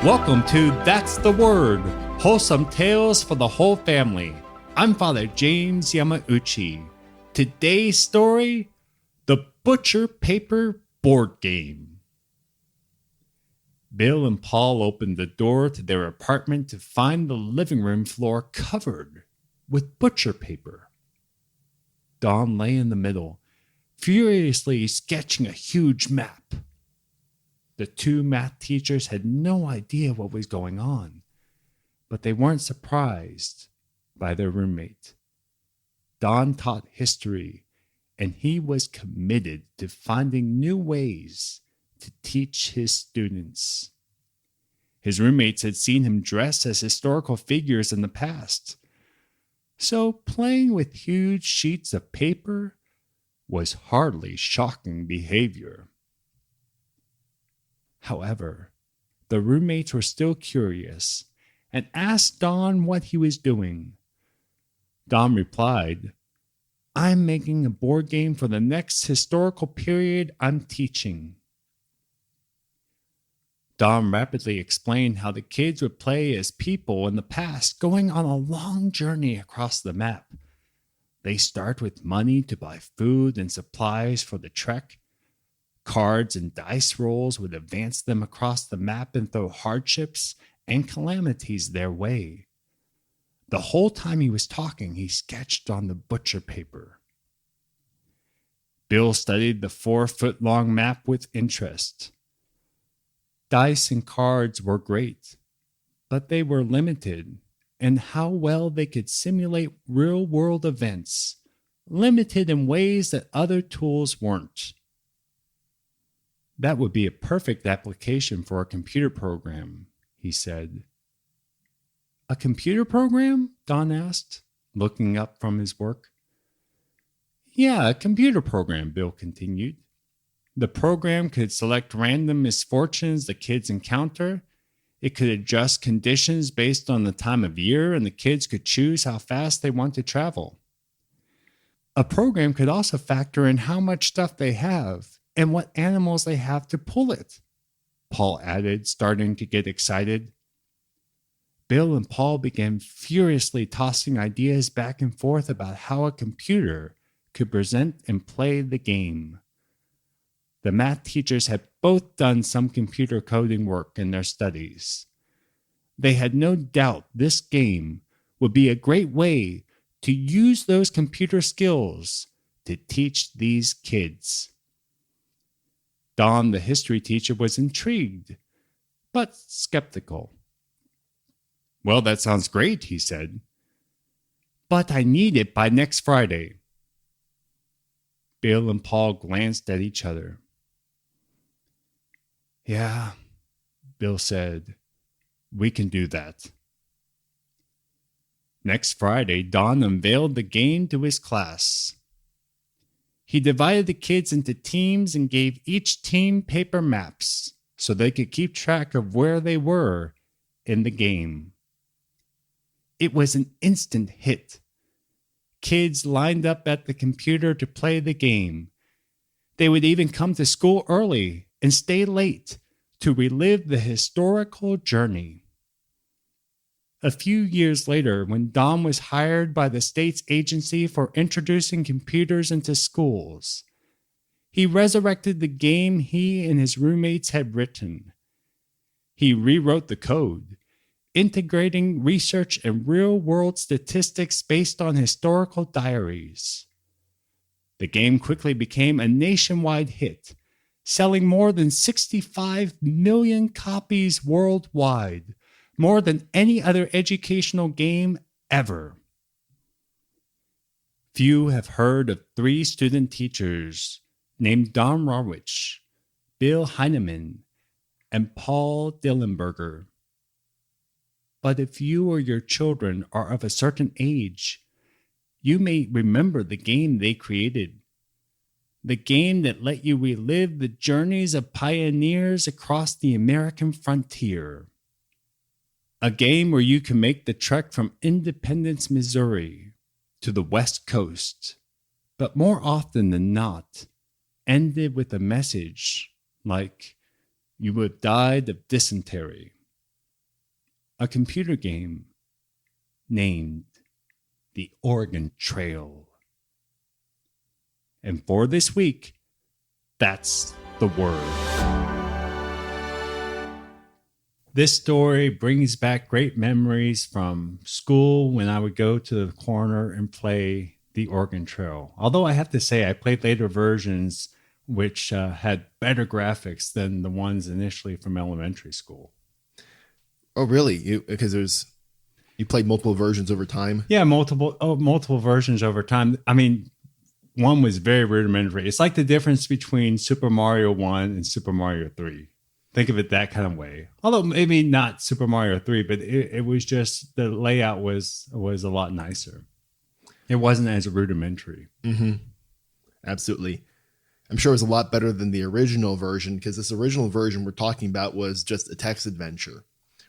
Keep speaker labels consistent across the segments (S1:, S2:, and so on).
S1: Welcome to That's the Word, wholesome tales for the whole family. I'm Father James Yamauchi. Today's story, The Butcher Paper Board Game. Bill and Paul opened the door to their apartment to find the living room floor covered with butcher paper. Don lay in the middle, furiously sketching a huge map. The two math teachers had no idea what was going on, but they weren't surprised by their roommate. Don taught history, and he was committed to finding new ways to teach his students. His roommates had seen him dress as historical figures in the past, so playing with huge sheets of paper was hardly shocking behavior. However, the roommates were still curious and asked Don what he was doing. Don replied, "I'm making a board game for the next historical period I'm teaching." Don rapidly explained how the kids would play as people in the past going on a long journey across the map. They start with money to buy food and supplies for the trek. Cards and dice rolls would advance them across the map and throw hardships and calamities their way. The whole time he was talking, he sketched on the butcher paper. Bill studied the 4-foot-long map with interest. Dice and cards were great, but they were limited in how well they could simulate real-world events, limited in ways that other tools weren't. "That would be a perfect application for a computer program," he said. "A computer program?" Don asked, looking up from his work. "Yeah, a computer program," Bill continued. "The program could select random misfortunes the kids encounter. It could adjust conditions based on the time of year, and the kids could choose how fast they want to travel. A program could also factor in how much stuff they have and what animals they have to pull it," Paul added, starting to get excited. Bill and Paul began furiously tossing ideas back and forth about how a computer could present and play the game. The math teachers had both done some computer coding work in their studies. They had no doubt this game would be a great way to use those computer skills to teach these kids. Don, the history teacher, was intrigued, but skeptical. "Well, that sounds great," he said. "But I need it by next Friday." Bill and Paul glanced at each other. "Yeah," Bill said, "we can do that." Next Friday, Don unveiled the game to his class. He divided the kids into teams and gave each team paper maps so they could keep track of where they were in the game. It was an instant hit. Kids lined up at the computer to play the game. They would even come to school early and stay late to relive the historical journey. A few years later, when Don was hired by the state's agency for introducing computers into schools, he resurrected the game he and his roommates had written. He rewrote the code, integrating research and real-world statistics based on historical diaries. The game quickly became a nationwide hit, selling more than 65 million copies worldwide, more than any other educational game ever. Few have heard of 3 student teachers named Don Rawitsch, Bill Heinemann, and Paul Dillenberger. But if you or your children are of a certain age, you may remember the game they created. The game that let you relive the journeys of pioneers across the American frontier. A game where you can make the trek from Independence, Missouri to the West Coast, but more often than not, ended with a message like, "You would have died of dysentery," a computer game named The Oregon Trail. And for this week, that's the word. This story brings back great memories from school when I would go to the corner and play the Oregon Trail. Although I have to say, I played later versions which had better graphics than the ones initially from elementary school.
S2: Oh, really? Because you played multiple versions over time?
S1: Yeah, multiple versions over time. I mean, one was very rudimentary. It's like the difference between Super Mario 1 and Super Mario 3. Think of it that kind of way. Although maybe not Super Mario 3, but it was just the layout was a lot nicer. It wasn't as rudimentary.
S2: Mm-hmm. Absolutely. I'm sure it was a lot better than the original version, because this original version we're talking about was just a text adventure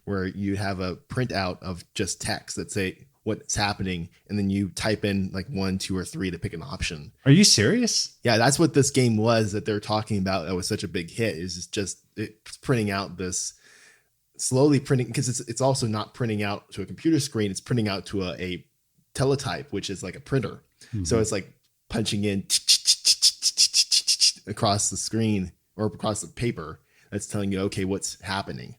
S2: where you have a printout of just text that say what's happening, and then you type in like 1, 2, or 3 to pick an option.
S1: Are you serious?
S2: Yeah, that's what this game was that they're talking about. That was such a big hit. Is just it's printing out this slowly printing, because it's also not printing out to a computer screen. It's printing out to a teletype, which is like a printer. Mm-hmm. So it's like punching in across the screen or across the paper. That's telling you, okay, what's happening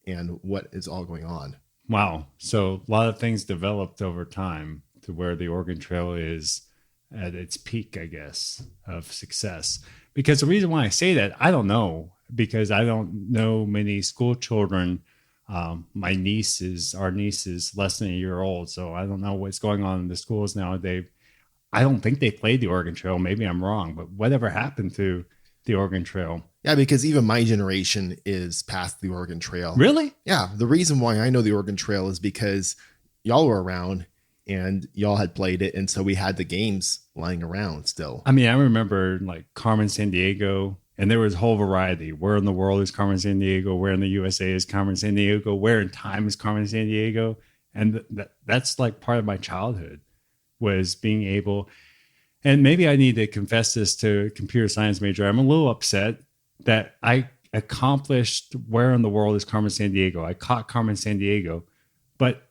S2: and what is all going on.
S1: Wow. So a lot of things developed over time to where the Oregon Trail is at its peak, I guess, of success. Because the reason why I say that, I don't know, because I don't know many school children. Our niece is less than a year old, so I don't know what's going on in the schools nowadays. I don't think they played the Oregon Trail. Maybe I'm wrong, but whatever happened to the Oregon Trail?
S2: Yeah, because even my generation is past the Oregon Trail.
S1: Really?
S2: Yeah. The reason why I know the Oregon Trail is because y'all were around and y'all had played it. And so we had the games lying around still.
S1: I mean, I remember like Carmen Sandiego, and there was a whole variety. Where in the world is Carmen Sandiego? Where in the USA is Carmen Sandiego? Where in time is Carmen Sandiego? And that's like part of my childhood, was being able, and maybe I need to confess this to a computer science major. I'm a little upset that I accomplished Where in the World is Carmen Sandiego. I caught Carmen Sandiego, but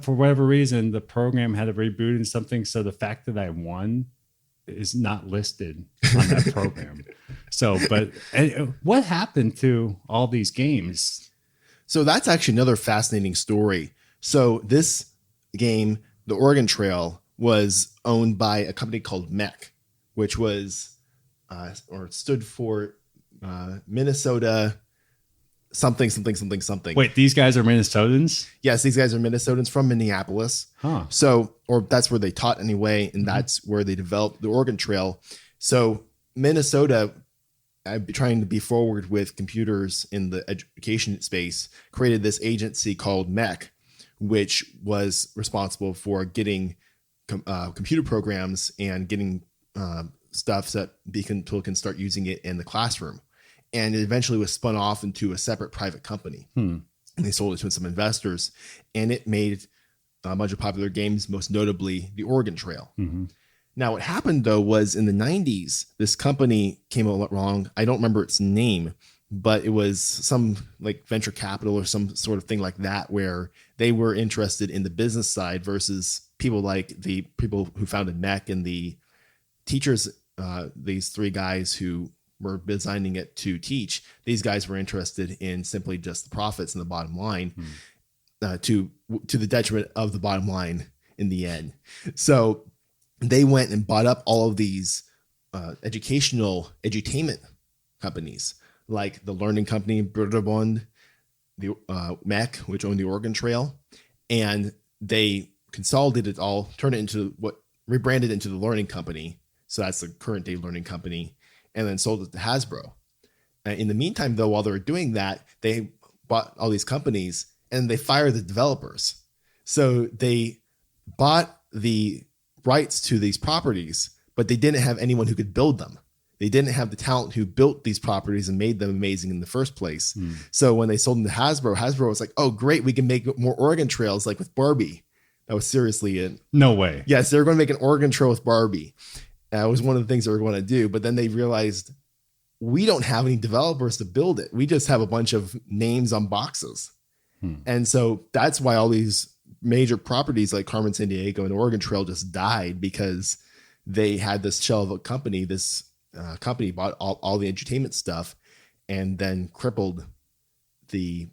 S1: for whatever reason, the program had to reboot and something. So the fact that I won is not listed on that program. So, but what happened to all these games?
S2: So that's actually another fascinating story. So this game, the Oregon Trail, was owned by a company called MEC, which was, or stood for Minnesota something.
S1: Wait, these guys are Minnesotans?
S2: Yes, these guys are Minnesotans from Minneapolis.
S1: Huh.
S2: So, or that's where they taught anyway, and that's where they developed the Oregon Trail. So Minnesota, trying to be forward with computers in the education space, created this agency called MEC, which was responsible for getting computer programs and getting stuff so that people can start using it in the classroom. And it eventually was spun off into a separate private company. And they sold it to some investors, and it made a bunch of popular games, most notably the Oregon Trail. Mm-hmm. Now, what happened, though, was in the 90s, this company came along. I don't remember its name, but it was some like venture capital or some sort of thing like that, where they were interested in the business side versus people like the people who founded MEC and the teachers, these three guys who were designing it to teach. These guys were interested in simply just the profits and the bottom line, to the detriment of the bottom line in the end. So they went and bought up all of these edutainment companies, like the Learning Company, Broderbund, the MEC, which owned the Oregon Trail, and they consolidated it all, turned it into rebranded into the Learning Company. So that's the current day Learning Company, and then sold it to Hasbro. In the meantime, though, while they were doing that, they bought all these companies and they fired the developers. So they bought the rights to these properties, but they didn't have anyone who could build them. They didn't have the talent who built these properties and made them amazing in the first place. So when they sold them to Hasbro, Hasbro was like, oh, great, we can make more Oregon Trails like with Barbie. That was seriously it.
S1: No way.
S2: Yes, they were going to make an Oregon Trail with Barbie. That was one of the things they were going to do. But then they realized, we don't have any developers to build it. We just have a bunch of names on boxes. And so that's why all these major properties like Carmen Sandiego and Oregon Trail just died, because they had this shell of a company. This company bought all the entertainment stuff and then crippled the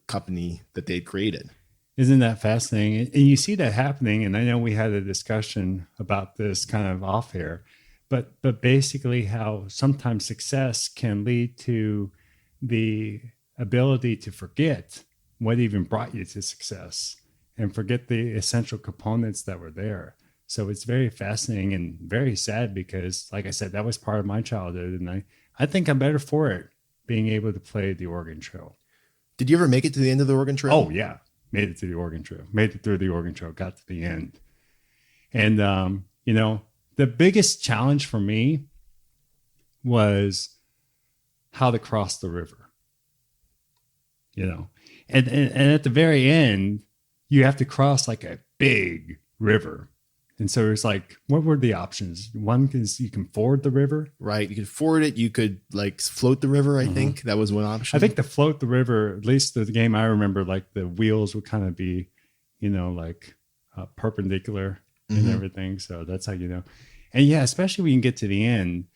S2: company that they created.
S1: Isn't that fascinating? And you see that happening. And I know we had a discussion about this kind of off air, but basically how sometimes success can lead to the ability to forget what even brought you to success and forget the essential components that were there. So it's very fascinating and very sad, because like I said, that was part of my childhood. And I think I'm better for it, being able to play the Oregon Trail.
S2: Did you ever make it to the end of the Oregon Trail?
S1: Oh yeah. Made it to the Oregon Trail, made it through the Oregon Trail, got to the end. And, the biggest challenge for me was how to cross the river, and at the very end, you have to cross like a big river. And so it's like, what were the options? One is you can ford the river.
S2: Right. You could ford it. You could like float the river. I think that was one option.
S1: I think to float the river, at least the game I remember, like the wheels would kind of be, perpendicular and everything. So that's how you know. And yeah, especially when you get to the end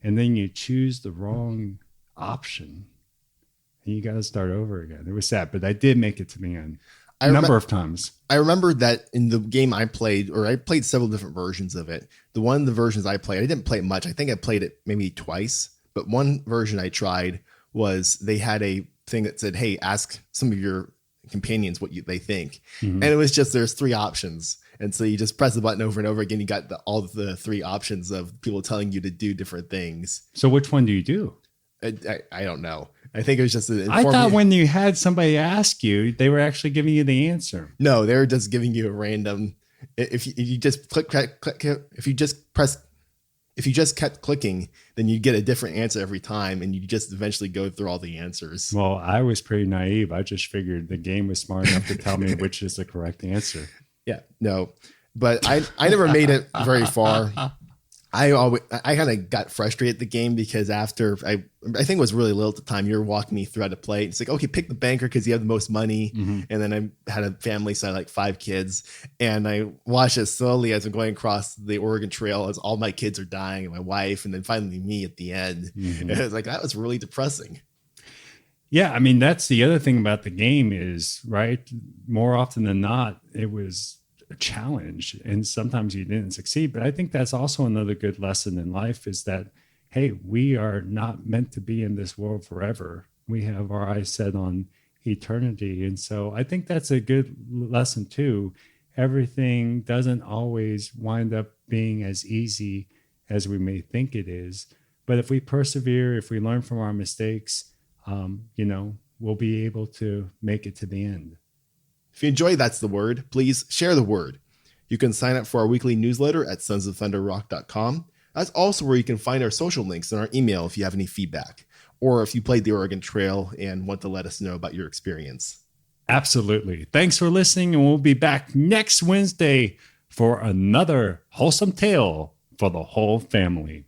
S1: and then you choose the wrong option and you got to start over again. It was sad, but I did make it to the end a number of times.
S2: I remember that in the game I played several different versions of it. One of the versions I played, I didn't play it much. I think I played it maybe twice, but one version I tried was they had a thing that said, hey, ask some of your companions what they think. And it was just, there's 3 options. And so you just press the button over and over again. You got all the 3 options of people telling you to do different things.
S1: So which one do you do?
S2: I don't know. I think it was just
S1: I thought when you had somebody ask you, they were actually giving you the answer.
S2: No, they were just giving you a random. If you just click, if you just kept clicking, then you get a different answer every time, and you just eventually go through all the answers.
S1: Well, I was pretty naive. I just figured the game was smart enough to tell me which is the correct answer.
S2: Yeah, no, but I never made it very far. I kind of got frustrated at the game because after I think it was really little at the time, you were walking me through how to play. It's like, okay, pick the banker because you have the most money. And then I had a family, so I had like 5 kids, and I watched it slowly as I'm going across the Oregon Trail as all my kids are dying and my wife, and then finally me at the end. And it was like, that was really depressing.
S1: Yeah, I mean, that's the other thing about the game is, right, more often than not, it was a challenge, and sometimes you didn't succeed. But I think that's also another good lesson in life is that, hey, we are not meant to be in this world forever. We have our eyes set on eternity. And so I think that's a good lesson too. Everything doesn't always wind up being as easy as we may think it is. But if we persevere, if we learn from our mistakes, we'll be able to make it to the end.
S2: If you enjoy That's the Word, please share the word. You can sign up for our weekly newsletter at sonsofthunderrock.com. That's also where you can find our social links and our email if you have any feedback, or if you played the Oregon Trail and want to let us know about your experience.
S1: Absolutely. Thanks for listening, and we'll be back next Wednesday for another wholesome tale for the whole family.